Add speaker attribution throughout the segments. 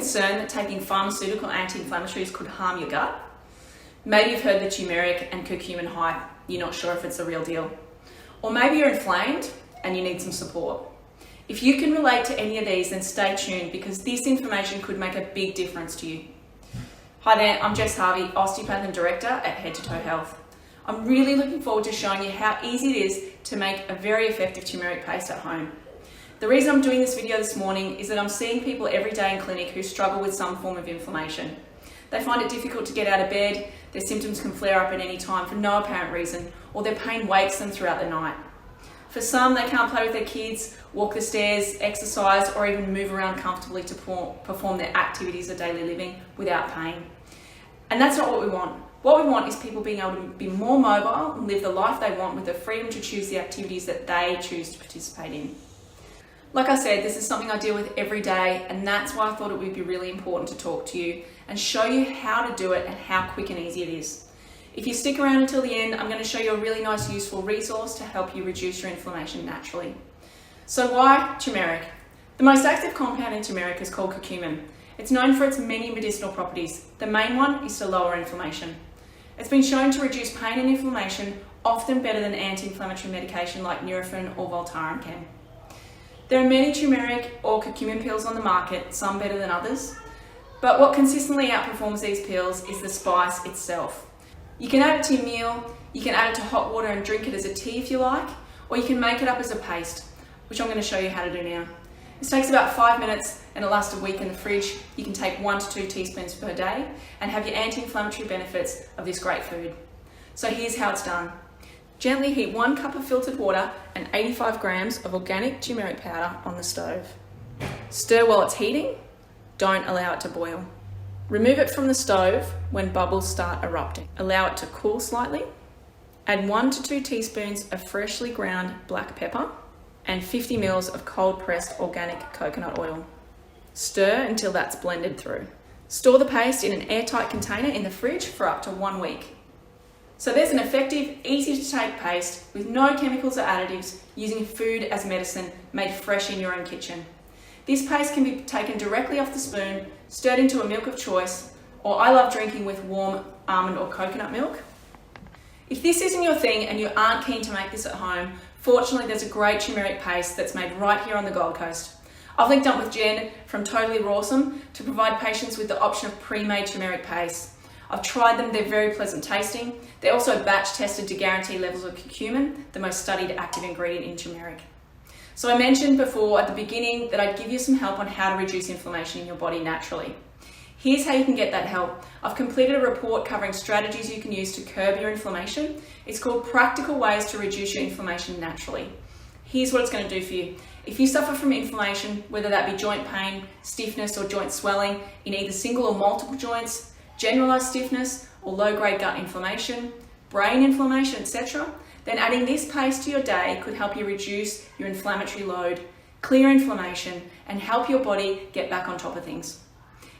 Speaker 1: concerned that taking pharmaceutical anti-inflammatories could harm your gut? Maybe you've heard the turmeric and curcumin hype, you're not sure if it's the real deal. Or maybe you're inflamed and you need some support. If you can relate to any of these, then stay tuned because this information could make a big difference to you. Hi there, I'm Jess Harvey, Osteopath and Director at Head to Toe Health. I'm really looking forward to showing you how easy it is to make a very effective turmeric paste at home. The reason I'm doing this video this morning is that I'm seeing people every day in clinic who struggle with some form of inflammation. They find it difficult to get out of bed, their symptoms can flare up at any time for no apparent reason, or their pain wakes them throughout the night. For some, they can't play with their kids, walk the stairs, exercise, or even move around comfortably to perform their activities of daily living without pain. And that's not what we want. What we want is people being able to be more mobile and live the life they want with the freedom to choose the activities that they choose to participate in. Like I said, this is something I deal with every day, and that's why I thought it would be really important to talk to you and show you how to do it and how quick and easy it is. If you stick around until the end, I'm going to show you a really nice useful resource to help you reduce your inflammation naturally. So why turmeric? The most active compound in turmeric is called curcumin. It's known for its many medicinal properties. The main one is to lower inflammation. It's been shown to reduce pain and inflammation, often better than anti-inflammatory medication like Nurofen or Voltaren can. There are many turmeric or curcumin pills on the market, some better than others, but what consistently outperforms these pills is the spice itself. You can add it to your meal, you can add it to hot water and drink it as a tea if you like, or you can make it up as a paste, which I'm going to show you how to do now. This takes about 5 minutes and it lasts a week in the fridge. You can take 1 to 2 teaspoons per day and have your anti-inflammatory benefits of this great food. So here's how it's done. Gently heat 1 cup of filtered water and 85 grams of organic turmeric powder on the stove. Stir while it's heating, don't allow it to boil. Remove it from the stove when bubbles start erupting. Allow it to cool slightly. Add 1 to 2 teaspoons of freshly ground black pepper and 50 ml of cold pressed organic coconut oil. Stir until that's blended through. Store the paste in an airtight container in the fridge for up to 1 week. So there's an effective, easy to take paste with no chemicals or additives using food as medicine made fresh in your own kitchen. This paste can be taken directly off the spoon, stirred into a milk of choice, or I love drinking with warm almond or coconut milk. If this isn't your thing and you aren't keen to make this at home, fortunately there's a great turmeric paste that's made right here on the Gold Coast. I've linked up with Jen from Totally Rawsome to provide patients with the option of pre-made turmeric paste. I've tried them, they're very pleasant tasting. They're also batch tested to guarantee levels of curcumin, the most studied active ingredient in turmeric. So I mentioned before at the beginning that I'd give you some help on how to reduce inflammation in your body naturally. Here's how you can get that help. I've completed a report covering strategies you can use to curb your inflammation. It's called Practical Ways to Reduce Your Inflammation Naturally. Here's what it's going to do for you. If you suffer from inflammation, whether that be joint pain, stiffness or joint swelling in either single or multiple joints, generalized stiffness or low-grade gut inflammation, brain inflammation, etc., then adding this paste to your day could help you reduce your inflammatory load, clear inflammation, and help your body get back on top of things.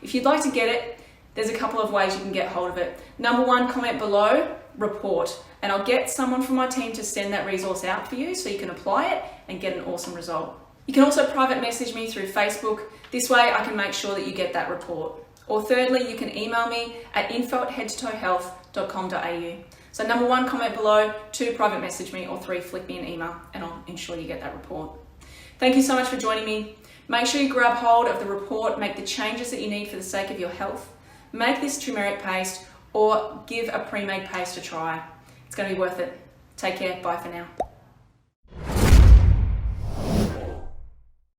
Speaker 1: If you'd like to get it, there's a couple of ways you can get hold of it. Number 1, comment below, report, and I'll get someone from my team to send that resource out for you so you can apply it and get an awesome result. You can also private message me through Facebook. This way I can make sure that you get that report. Or thirdly, you can email me at info@headtotoehealth.com.au. So number 1, comment below, 2, private message me, or 3, flick me an email and I'll ensure you get that report. Thank you so much for joining me. Make sure you grab hold of the report, make the changes that you need for the sake of your health. Make this turmeric paste or give a pre-made paste a try. It's going to be worth it. Take care. Bye for now.